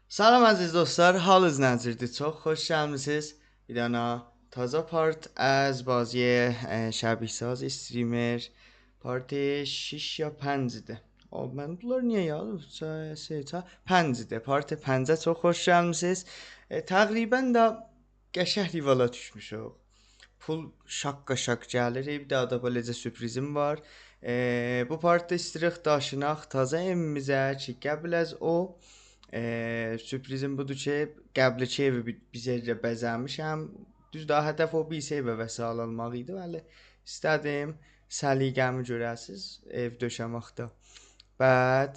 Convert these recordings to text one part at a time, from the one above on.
Salam əziz dostlar, halınız necədir? Çox xoş gəlmisiniz. Bir dana taza part از بازی شبیه ساز استریمر پارت 6 یا 5-dir. Mən bunlar niyə yazıb? 5-dir. Part 5-ə çox xoş gəlmisiniz. Təqribən də qəşəng rivala düşmüşük. Pul şaqqa-şaq gəlir. Bir daha da beləcə sürprizim var. Bu partda istəyirik daşınaq taza evimizə ki, qəbul az o sürprizim budur ki, qəbləki evi bizəcə bəzəmişəm. Düz daha hədəf o bir evə vəsait almaq idi, bəli. İstədim səliqəmi görəsiz ev döşəməkdə. Bəd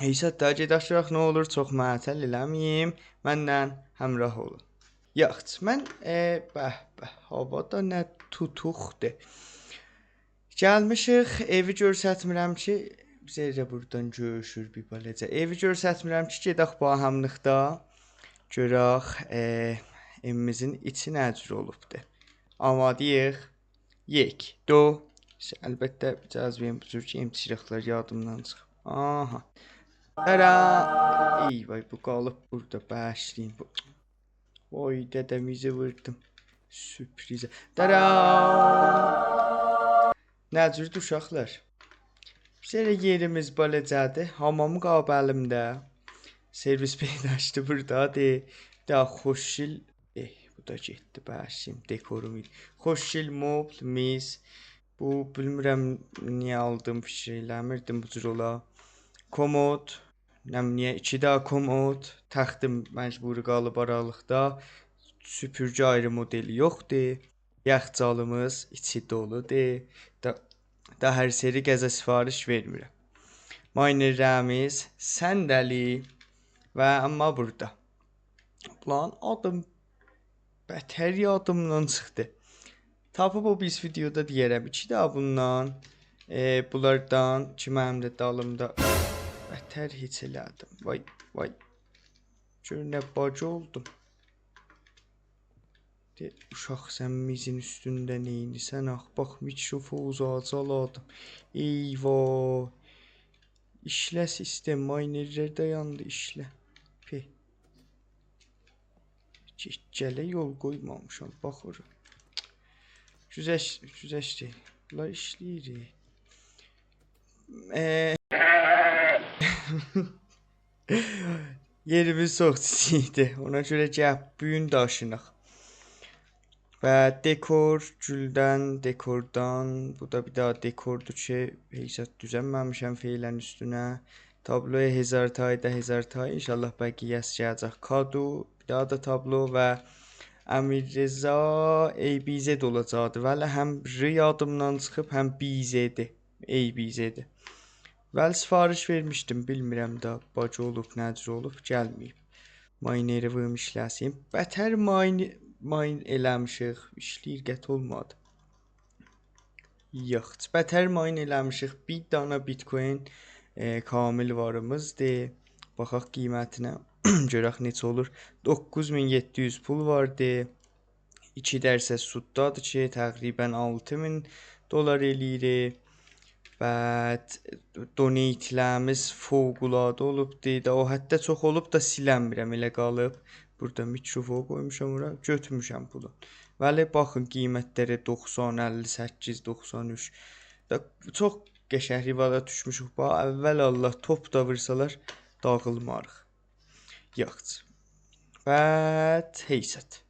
heç hətta gedək nə olur çox məətəl eləməyim. Məndən həmrah olun. Yaxşı, mən havada nə tutuqdur. Gəlmişik, evi göstərmirəm ki, bizə burdan görüşür bir beləcə. Evi göstərmirəm ki, gedək bu hamlıqda görək evimizin içi nə cür olubdu. Amadıyıq. 1 2 əlbəttə cəzbəyim bu cür ki, imtişiriklər yadımdan çıxıb. Aha. Tara! Ey vay bu qalıb burada başlayın bu. Oy dədəmizi vurdum. Sürprizə. Tara! Nə cürdür uşaqlar? Bizə yerimiz beləcədir. Hamam qabəlimdə. Servis peydaşdı burdadır. Daha xoşil. Bu da getdi başım dekorum idi. Xoşil mobl, mis. Bu bilmirəm niyə aldım fikir eləmirdim bu cür ola. Komod. Niyə 2 daha komod. Taxtım məcburi qalıb aralıqda. Süpürgə ayrı modeli yoxdur. Yaxcalımız içi doludur. Da hər seri qəzə sifariş vermirəm. Maynerlərimiz səndəli və amma burada. Lan adım bətər yadımdan çıxdı. Tapıb o biz videoda deyərəm. 2 daha bundan, bunlardan ki mənim də dalımda bətər heç elədim. Vay. Gör nə bacı oldum. Uşaq sən mizin üstündə neynisən ax. Bax mikrofonu uzacaladım. Eyvah. İşlə sistem maynerlər dayandı işlə. Gələ yol qoymamışam. Baxırım. Güzəşdi. Bunlar işləyir. Yerimiz çox çiçikdir. Ona görə gəl bu gün daşınaq. Və dekor güldən, dekordan, bu da bir daha dekordur ki, heç düzənməmişəm feylən üstünə. Tabloya hezartayda hezartay, inşallah bəqiyyəsi gələcək. Kadu, bir daha da tablo və Əmir Reza ABZ olacaqdı. Vəli həm R yadımdan çıxıb, həm BZ-dir. ABZ-dir. Vəli sifariş vermişdim, bilmirəm də bacı olub, nəcür olub, gəlməyib. Mayneri vım işləsin. Bətər mayn eləmişik, işləyir qət olmadı. Yox, bətər mayn eləmişik. Bir dana bitcoin kamil varımızdır. Baxaq qiymətinə. Görək neçə olur. 9700 pul vardı. 2 dərsə suddadır ki, təqribən 6000 dolar eləyir. Və donatlərimiz fövqəladə olubdu. Da o hətta çox olub da silənmirəm, elə qalıb. Burada mikrofon qoymuşam ora, götürmüşəm pulu. Vəli baxın qiymətləri 90, 58, 93. Da çox qəşəng rivala düşmüşük. Bax əvvəl Allah top da vursalar dağılmarıq. Yaxşı. Və heysət.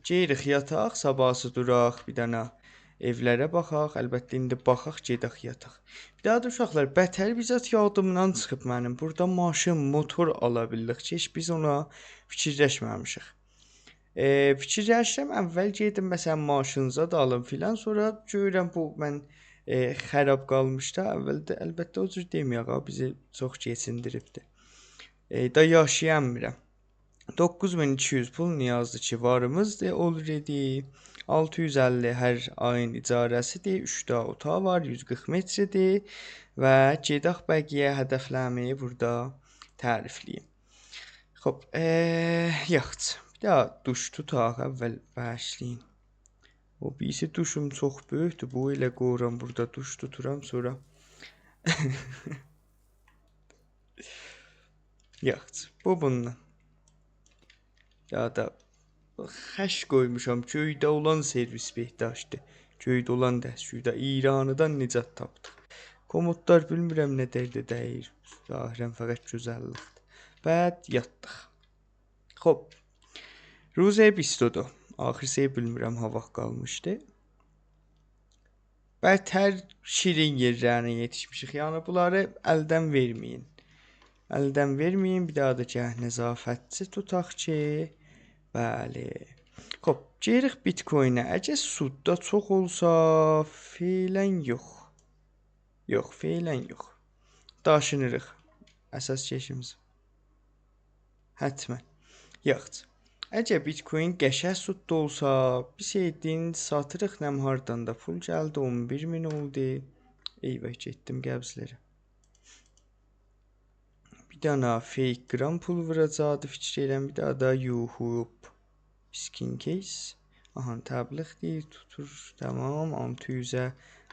Geyrik yataq, sabahsı duraq bir dana evlərə baxaq. Əlbəttə indi baxaq, gedək yataq. Bir daha da uşaqlar, bətər bizət yadımdan çıxıb mənim. Burada maşın, motor ala bildik ki, biz ona fikirləşməmişik. Fikirləşirəm əvvəl gedim məsələn maşınıza da alım filan, sonra görürəm bu mən xərab qalmışdı. Əvvəldə əlbəttə o cür deməyək, bizi çox keçindiribdi. Da yaşayanmıram. 9200 pul niyazdır ki varımızdır already. 650 hər ayın icarəsidir. 3 daha otaq var, 140 metrdir və gedək bəqiyə hədəfləməyi burada tərifləyim. Xoş, yaxşı. Bir daha duş tutaq, əvvəl başlayın. O birisi duşum çox böyükdür. Bu ilə qoyuram burada duş tuturam sonra. Yaxşı. Bu bundan. Ya da xəş qoymuşam. Göydə olan servis behdaşdı. Göydə olan dəstgürdə İranıdan nicat tapdıq. Komodlar bilmirəm nə dərdə dəyir. Zahirən fəqət gözəllikdir. Bəd yatdıq. Xoş. روز 22 آخر سه bilmirəm ha vaxt qalmışdı. Bətər şirin yerlərinə yetişmişik. Yəni bunları əldən verməyin. Əldən verməyin. Bir daha da gəh nəzafətçi tutaq ki, bəli. Xoş, giririk Bitcoin-ə. Əgər sudda çox olsa, feilən yox. Yox, feilən yox. Daşınırıq. Əsas keşimiz. Hətmən. Yaxşı. Əgər Bitcoin qəşəng sudda olsa, bilsəydin satırıq nəm hardan da pul gəldi 11.000 oldu. Eyvah getdim qəbzlərə. Bir dana fake gram pul vuracaqdı fikir edirəm. Bir daha da yuhub. Skin case. Aha təbliğ deyir tutur. Tamam 600-ə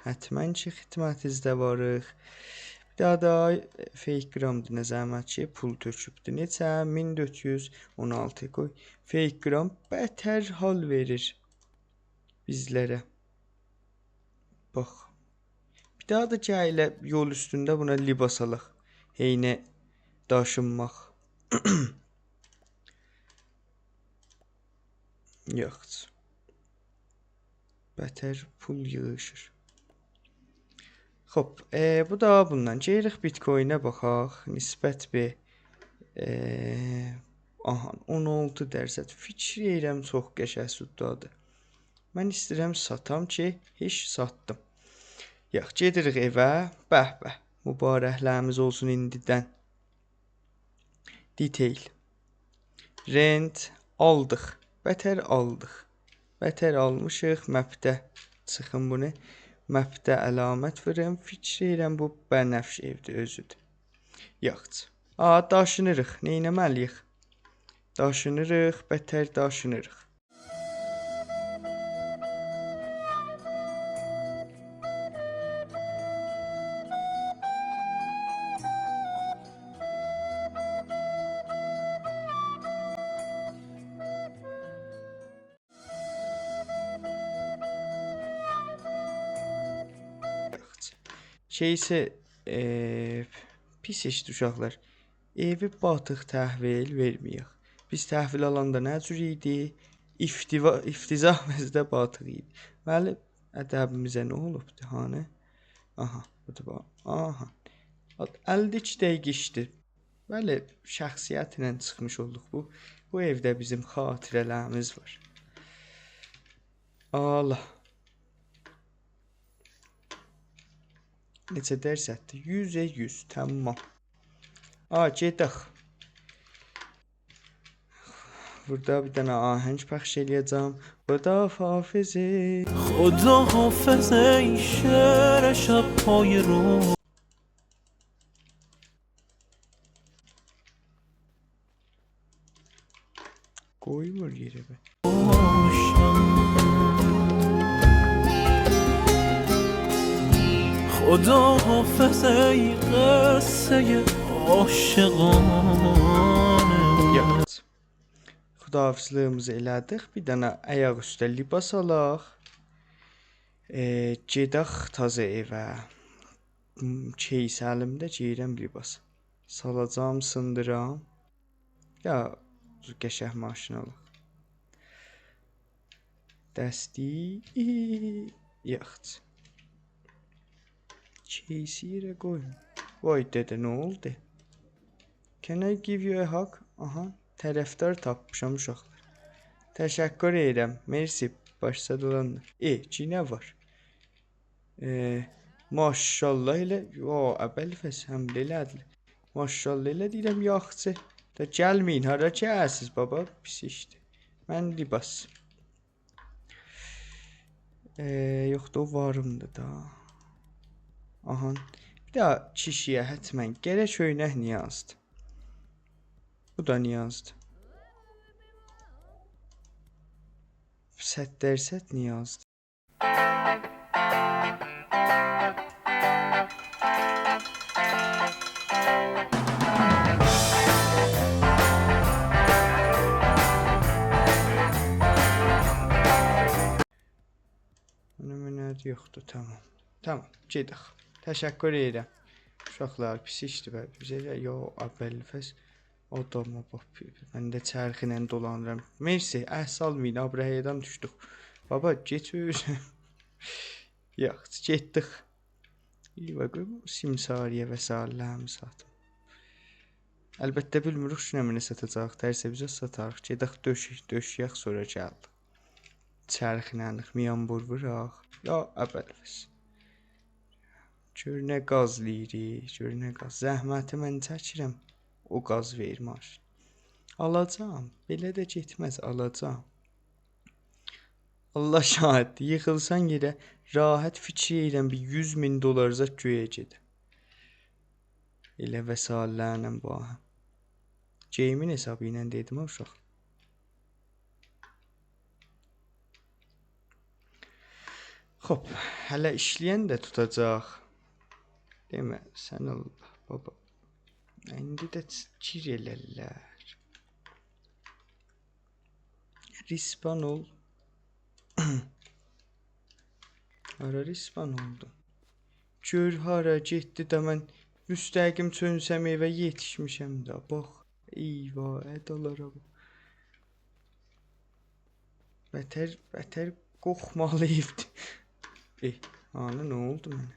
hətmən ki xidmətinizdə varıq. Bir daha da fake gramdır nə zəhmət ki pul tökübdü. Neçə? 1416 qoy. Fake gram bətər hal verir bizlərə. Bax. Bir daha da gələ yol üstündə buna libas alaq. Heynə daşınmaq. Yaxşı. Bətər pul yığışır. Xoş, bu da bundan. Geririk Bitcoin-ə baxaq. Nisbət bir aha 16%. Fikir edirəm çox qəşəng suddadır. Mən istəyirəm satam ki, heç satdım. Yox, gedirik evə. Bəh-bəh. Mübarəklərimiz olsun indidən. Detail. Rent aldıq. Bətər aldıq. Bətər almışıq. Mapdə çıxın bunu. Mapdə əlamət verirəm. Fikir edirəm bu bənəfş evdir özüdür. Yaxşı. Daşınırıq. Neynəməliyik? Daşınırıq. Bətər daşınırıq. Şeysə pis işdir uşaqlar. Evi batıq təhvil verməyək. Biz təhvil alanda nə cür idi? İftiza bizdə batıq idi. Bəli, ədəbimizə nə olubdu hani? Aha, bu da bax. Aha. 52 dəqiqə işdi. Bəli, şəxsiyyətlə çıxmış olduq bu. Bu evdə bizim xatirələrimiz var. Allah. Neçə dərsətdir? 100-ə 100. Tamam. Gedək. Burada bir dənə ahəng pəxş eləyəcəm. خداحافظ خداحافظ ای شعر شب پای رو Qoymur yerə bə. خداحافظ ای قصه عاشقانه. Yaxşı. Xudahafizliyimizi elədik. Bir dənə ayaq üstə libas alaq. Gedək təzə evə. Keys əlimdə geyirəm libas. Salacam, sındıram. Ya qəşəng maşın alaq. Dəsti. Yaxşı. Keysi yerə qoyun. Vay dədə nə oldu? Can I give you a hug? Aha. Tərəfdar tapmışam uşaqlar. Təşəkkür edirəm. Mersi. Başsa dolanır. Ki nə var? Maşallah elə. Əbəl fəs həmlə elədilər. Maşallah elə deyirəm yaxçı. Da gəlməyin. Hara gələsiz baba? Pis işdir. Mən libas. Yoxdur o varımdır da. Aha. Bir daha kişiyə hətmən gərək öynək niyazdır. Bu da niyazdır. 100% niyazdır. Dərd yoxdur, tamam. Tamam, gedək. Təşəkkür edirəm. Uşaqlar pis işdir bə. Bizə yo əvvəlfəs adama bax. Mən də çərxi ilə dolanıram. Mersi, əhsalmayın, abrəhədən düşdük. Baba, geçir. Yox, getdik. İyi bax, simsariyə və salləm satım. Əlbəttə bilmirik şuna mənə satacaq, tərsə bizə satarıq. Gedək döşəyək, sonra gəldik. Çərxinənlik, miyan vuraq. Ya, əvvəlfəs. Gör nə qazlayırıq, gör nə qaz. Zəhməti mən çəkirəm, o qaz verir maşın. Alacam, belə də getməz, alacam. Allah şahid, yıxılsan yerə, rahat fikir edirəm, bir 100.000 dolar zət göyə gedir. Elə və sallənəm bu aha. Ceymin hesabı ilə dedim uşaq. Hop, hələ işləyən də tutacaq. Demə, sən Allah, baba. İndi də gir elərlər. Rispan ol. Hara rispan oldu? Gör hara getdi də mən müstəqim çönsəm evə yetişmişəm də, bax. Eyvah, ədalara bax. Bətər qoxmalıyıbdır. Ana, nə oldu mənə?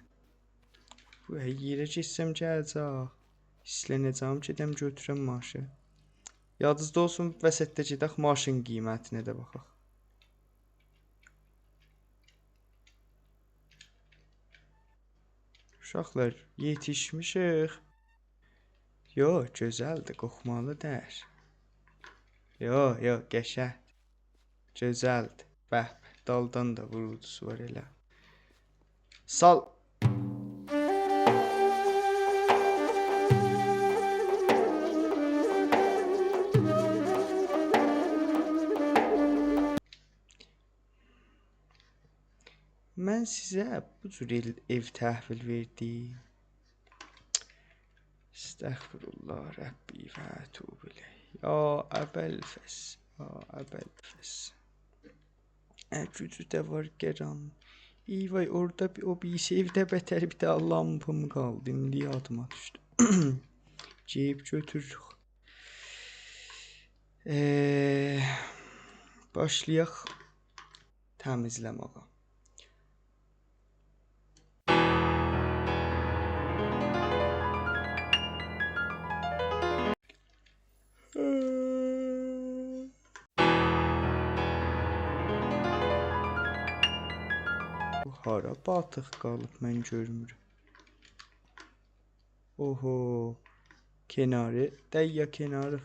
Bu yerə geçsəm gələcək. Hislənəcəm, gedəm götürəm maşın. Yadınızda olsun, vəsətdə gedək maşın qiymətinə də baxaq. Uşaqlar, yetişmişik. Yo, gözəldir, qoxmalı dər. Yo, qəşəng. Gözəldir. Bəh, daldan da vurudusu var elə. Sal. Mən sizə bu cür ev təhvil verdim. Estağfurullah Rəbbi və etûbü ileyh. Ya əbəlfəs, ya əbəlfəs. Gücü də var gəran. Vay, orada o bir evdə bətər bir də lampım qaldı. İndi yadıma düşdü. Geyib götürürük. Başlayaq təmizləməyə. Hara batıq qalıb, mən görmürəm. Oho, kenarı, dəyya kenarı,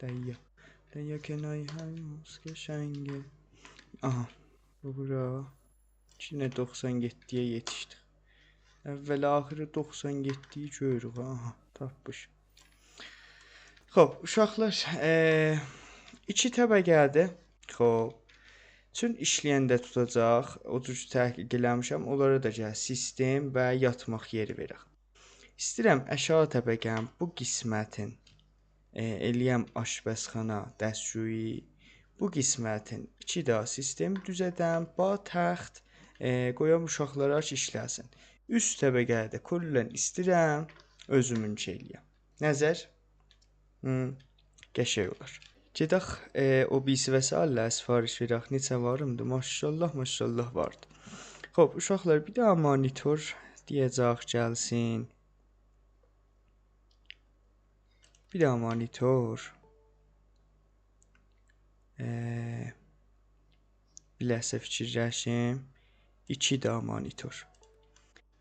dəyya kenarı, həyos qəşəngi. Aha, bura, yine 97'ye yetişdik. Əvvəl axırı 97'yi görürük, aha, tapmış. Xoş, uşaqlar, 2 təbəqədir, xoş. Çün işləyəndə tutacaq, o cür təhqiq eləmişəm, onlara da gəl sistem və yatmaq yeri verək. İstəyirəm aşağı təbəqəm bu qismətin eləyəm aşpəzxana, dəstşüyü, bu qismətin 2 daha sistem düzədəm, təxt qoyam uşaqlara ki işləsin. Üst təbəqədə kullən istəyirəm özümünki eləyəm. Nəzər? Qəşəng olar. Gedək o birisi vəsailə sifariş verək. Neçə varımdır? Maşallah, maşallah vardı. Xoş, uşaqlar, bir daha monitor deyəcək gəlsin. Bir daha monitor. Biləsə fikirləşim. 2 daha monitor.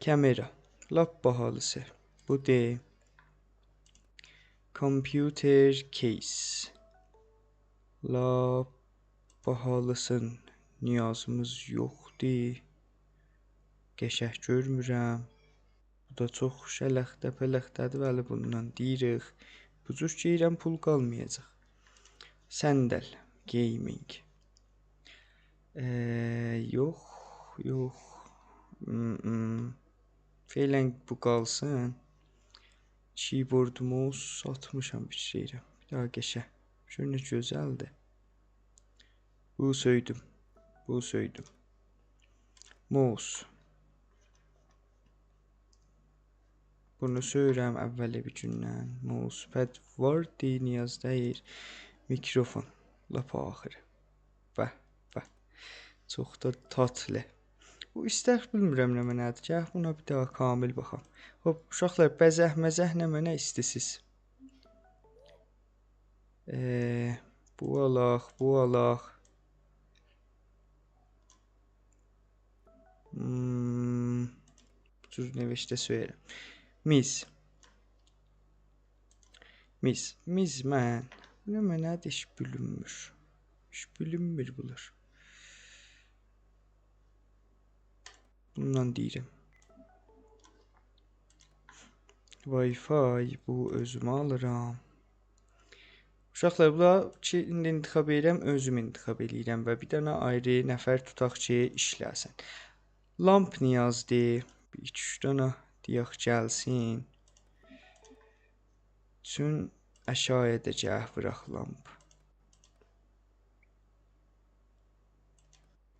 Kamera. Lap bahalısı. Bu deyil. Computer case. Lap bahalısın, niyazımız yoxdur. Qəşəng görmürəm. Bu da çox şələxdə-pələxdədir, vəli bundan deyirik. Bu cür geyirəm, pul qalmayacaq. Səndəl, gaming. Yox. Feylən bu qalsın. Keyboardumu satmışam bir şeyirəm. Bir daha qəşəng. Şöyle gözəldir. Bu söydüm. mouse. Bunu söyürəm əvvəli bir gündən. Mousepad var, niyaz deyir. Mikrofon. Lap axırı. Bəh, bəh. Çox da tatlı. Bu istər bilmirəm nə mənədir. Gəl buna bir daha kamil baxam. Hop, uşaqlar bəzəh-məzəh nə mənə istəsiz. Bu alaq, bu alaq. Bu cür nevişdə söyərəm. Miz. Miz mən. Nə mənədir iş bülünmür. İş bülünmür bulur. Bundan deyirəm. Wi-Fi bu özümə alıram. Uşaqlar bunlar ki, indi intiqab edirəm, özüm intiqab edirəm və bir dənə ayrı nəfər tutaq ki, işləsin. Lamp niyazdır. 2-3 dənə deyək gəlsin. Çün əşayə də gəh bıraq lamp.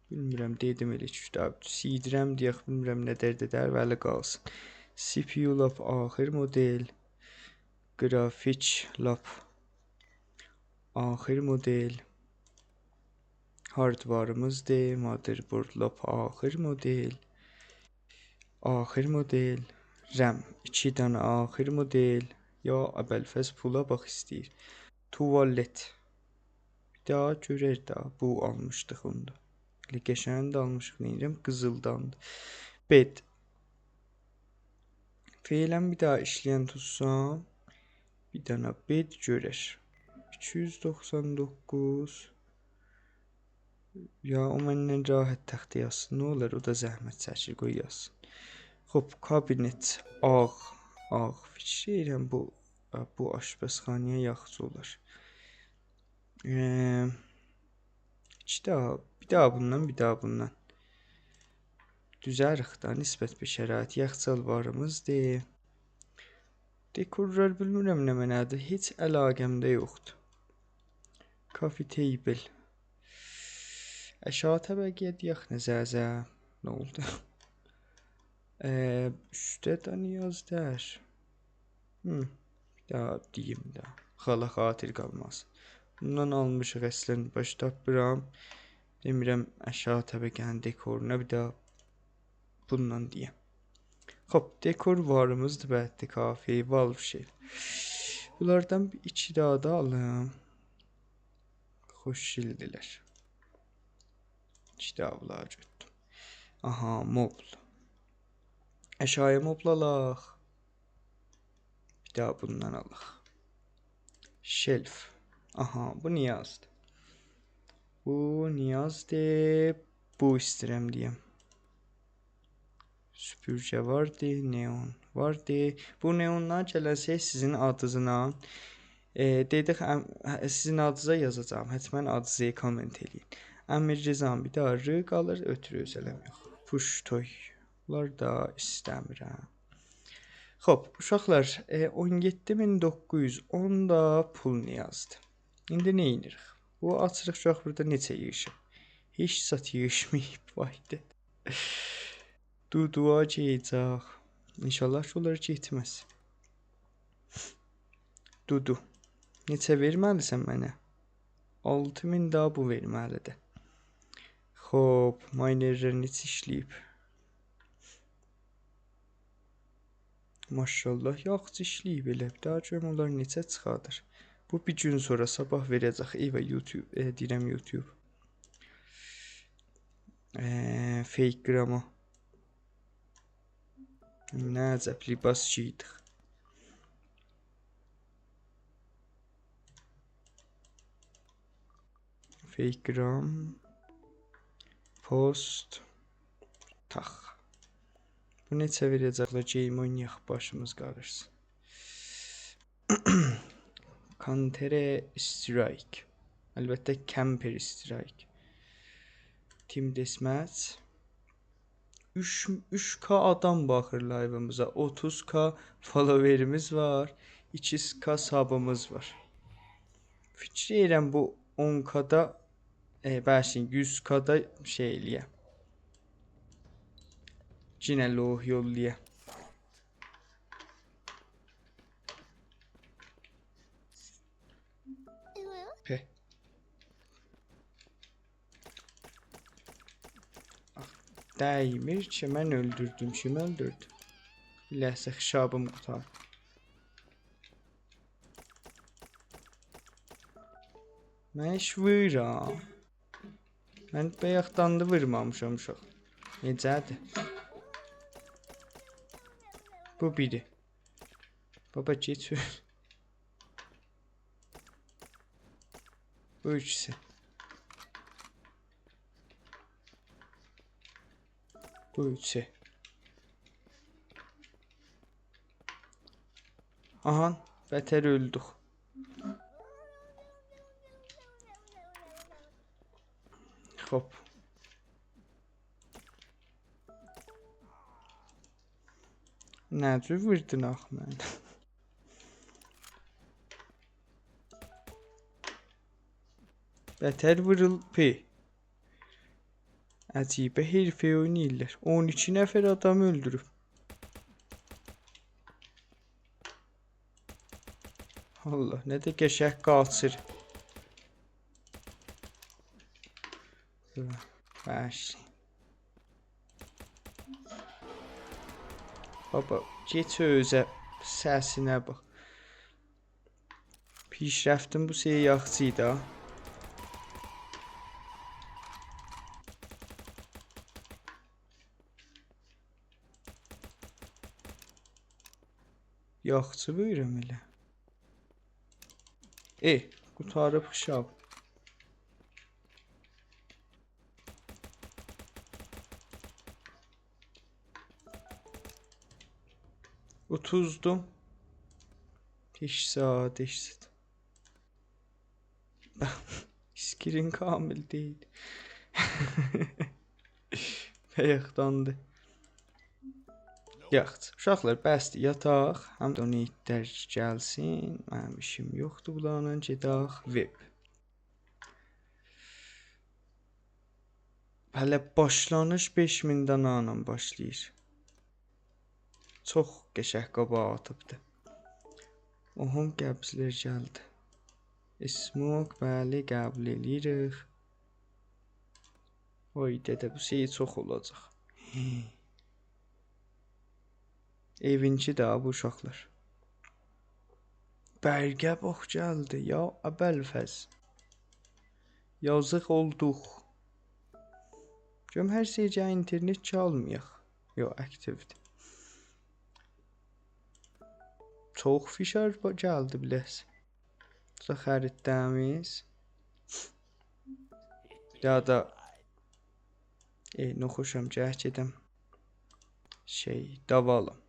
Bilmirəm, dedim elə kütab. Sidirəm deyək, bilmirəm nə dər vəli qalsın. CPU lap axır model. Grafik lap axır model. Hardvarımızdır. Motherboard lap axır model. Axır model. RAM 2 dənə axır model. Ya əbəlfəz pula bax istəyir. Tuvalet. Bir daha görər də. Bu almışdıq onda. Elə qəşəng də almışıq. Neyirəm? Qızıldandı. Bed. Feylən bir daha işləyən tutsam. Bir dənə bed görər. 299. Ya o məndən rahat təxtə yazsın. Nə olar? O da zəhmət çəkir. Qoy yazsın. Hop, kabinet. Ağ. Fikir edirəm bu aşpəzxanaya yaxşı olar. Bir daha bundan. Düzərik da nisbət bir şərait. Yaxçal varımızdır. Dekorlar bilmirəm nə mənədir. Heç əlaqəmdə yoxdur. Coffee table. Aşağı təbəqəyə deyək nəzəzə. Nə oldu? Üstə də niyaz dər. Bir daha deyim də. Xala xatir qalmaz. Bundan almışıq əslən baş tapıram. Demirəm aşağı təbəqənin dekoruna bir daha bundan deyəm. Hop, dekor varımızdır bəhətdə kafe, valv şey. Bunlardan 2 daha da alım. Xoş gəldilər. 2 daha bunlar götürdüm. Aha, mobl. Aşağıya mobl alaq. Bir daha bundan alaq. Shelf. Aha, bu niyazdır. Bu istəyirəm deyəm. Süpürgə vardı, neon vardı. Bu neondan gələn şey sizin adınızla. Dedik, sizin adınıza yazacağım. Hətmən adınızı komment eləyin. Əmir Rızam bir daha R qalır, ötürü özələm yox. Push toy. Bunlar da istəmirəm. Hop, uşaqlar, 17.910 da pul niyazdı. İndi nə edirik? Bu açırıq uşaq burada neçə yığışıb? Heç sat yığışmayıb, vaydı. Duduğa geyəcək. İnşallah ki, onlar getməz. Dudu. Neçə verməlisən mənə? 6000 daha bu verməlidir. Hop, minerlər neçə işləyib? Maşallah, yaxşı işləyib elə. Bir daha görüm onlar neçə çıxadır. Bu bir gün sonra sabah verəcək. Eyvə YouTube, deyirəm YouTube. Fake grama. Nə əcəb libas giydik. Fake gram. Post. Tax. Bu neçə verəcəklər? Game oynayaq, başımız qarışsın. Counter Strike. Əlbəttə Camper Strike. Team Deathmatch. 3K adam baxır live'ımıza. 30K followerimiz var. 2K sabımız var. Fikir edirəm bu 10K'da 100K'da şey eləyəm. Yenə loh yolluya. Pe. Dəymir ki, mən öldürdüm. Kim öldürdü? Biləsə xişabım qutar. Mən iş vıram. Mən bayaqdan da vırmamışam uşaq. Necədir? Bu biri. Baba geçir. Bu ikisi. Bu üçü. Aha, beter öldük. Hop. Necə vurdun ax mən? Beter vurul P. Əcibə herifə oynayırlar. 12 nəfər adam öldürüb. Allah, nə də qəşəng qaçır. Başlayın. Baba, geç özə səsinə bax. Pişrəftin bu seyyaqçıydı ha. Yaxçı buyuram elə. Qutarıb xişab. Utuzdum. Eşsad. İskirin kamil değil. Bayaqdandı. Yaxşı. Uşaqlar bəsdir, yataq. Həm də donatlər gəlsin. Mənim işim yoxdur bunlarla, gedək web. Hələ başlanış 5000-dən anam başlayır. Çox qəşəng qabağa atıbdı. Ohum qəbzlər gəldi. Smoke, bəli, qəbul edirik. Oy dədə, bu şey çox olacaq. Evinki də bu uşaqlar. Bərgə bax gəldi. Ya əbəlfəz. Yazıq olduq. Görüm hər şeycə internet çalmayaq. Yox, aktivdir. Çox fişar gəldi biləs. Da xəriddəmiz. Ya da noxuşam cəhd edəm. Davalım.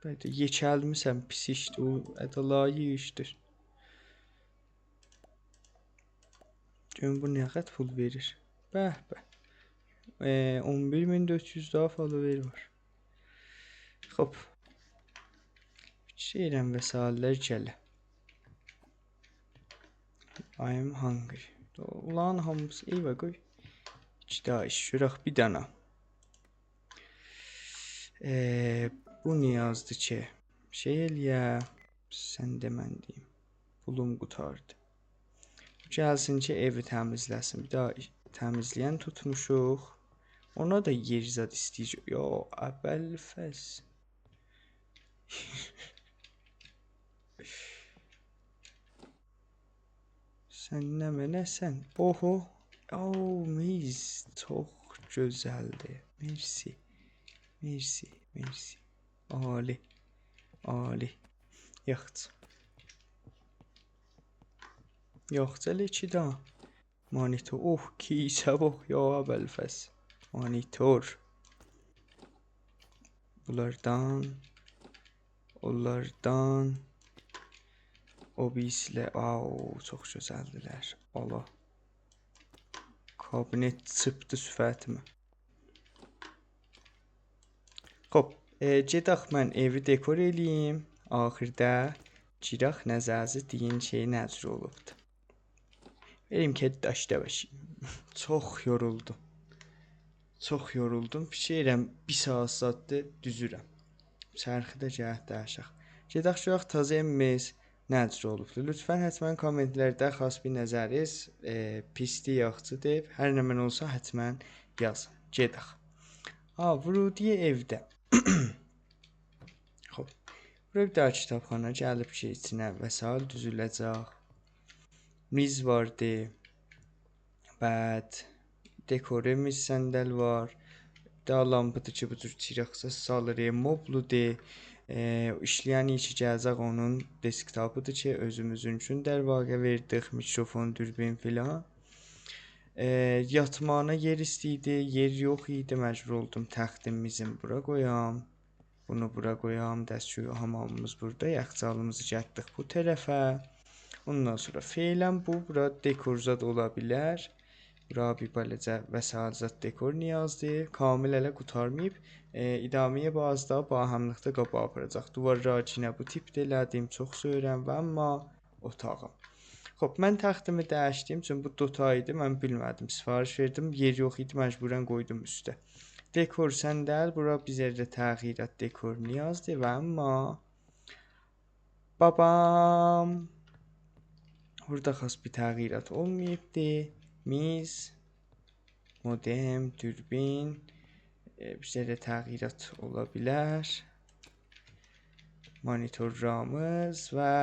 Bəydə yekəlmisən pis işdir. O ədalayi işdir. Görüm bu nə qədər pul verir. Bəh. 11400 daha follower var. Hop. Şeyrəm vəsaitlər gələ. I'm hungry. Ulan hamısı eyvə qoy. 2 daha iş şuraq bir dənə. Bu nə yazdı ki? Eləyə. Sən də mən deyim. Pulum qutardı. Gəlsin ki evi təmizləsin. Bir daha təmizləyən tutmuşuq. Ona da yer zad istəyir. Yo, əbəlfəz. Sən nə mənəsən? Oho. Mis. Çox gözəldir. Mersi. Ali. Yaxşı. Yaxşı elə ki da. Monitor. Kisə bax. Ya əbəlfəz. Monitor. Onlardan. O bizlə. Çox gözəldilər. Allah. Kabinet çıxdı süfətimə. Hop. Gedək mən evi dekor eləyim. Axırda girək nəzəzi deyin şey nəzr olubdu. Verim ki daşda başıyım. Çox yoruldum. Çox yoruldum. Fikirlərim 1 saat zaddır düzürəm. Çərxi də gəlib dəyişək. Gedək görək təzə evimiz nə cür olubdu. Lütfən həttəmən kommentlərdə xas bir nəzəriz, pisdir yoxdur deyib, hər nə mən olsa həttəmən yazın. Gedək. Vurudi evdə. Xoş. Bura bir daha kitabxana gəlib ki, içinə vəsail düzüləcək. Miz vardı. Bəd dekoremiz səndəl var. Daha lampada ki, bu cür çiraqsa salır. Mobludur. İşləyən işi gələcək onun desktopudur ki, özümüzün üçün dərvaqə verdik. Mikrofon, dürbün filan. Yatmağına yer istəyirdi. Yer yox idi. Məcbur oldum təxtimizin bura qoyam. Bunu bura qoyam. Dəstgür hamamımız burada. Yaxçalımızı gətdik bu tərəfə. Ondan sonra feylən bu bura dekorzat ola bilər. Bura bir beləcə vəsailzat dekor niyazdır. Kamil hələ qurtarmayıb. İdaməyə bazda bahəmlikdə qaba aparacaq. Duvarlar içinə bu tipdə elədim. Çox söyürəm və amma otağım. Xoş, mən təxtimi dəyişdim. Çünki bu dota idi. Mən bilmədim. Sifariş verdim. Yer yox idi. Məcburən qoydum üstə. Dekor səndəl. Bura bizə də təğyirat dekor niyazdır və amma babam. Burada xas bir təğyirat olmayıbdı. Miz, modem, dürbün, bizə də təğyirat ola bilər. Monitorlarımız və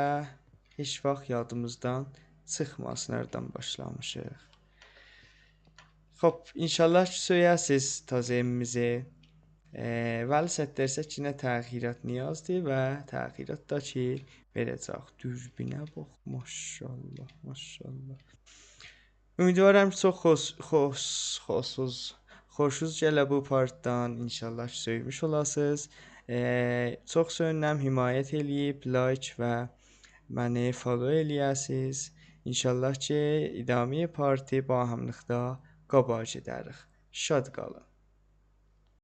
heç vaxt yadımızdan çıxmasın nereden başlamışıq. Xoş, inşallah ki söyəsiz təzə evimizi. Vəli sətdərsə ki, nə təğyirat niyazdır və təğyirat da ki verəcək. Dürbünə bax, maşallah, maşallah. Ümidvaram ki, çox xoşunuz gələ bu partdan. İnşallah ki, söymüş olasınız. Çox söyünəm, himayət eləyib, like və məni follow eləyəsiniz. İnşallah ki, idami parti bahəmlikdə qabağa gedərik. Şad qalın.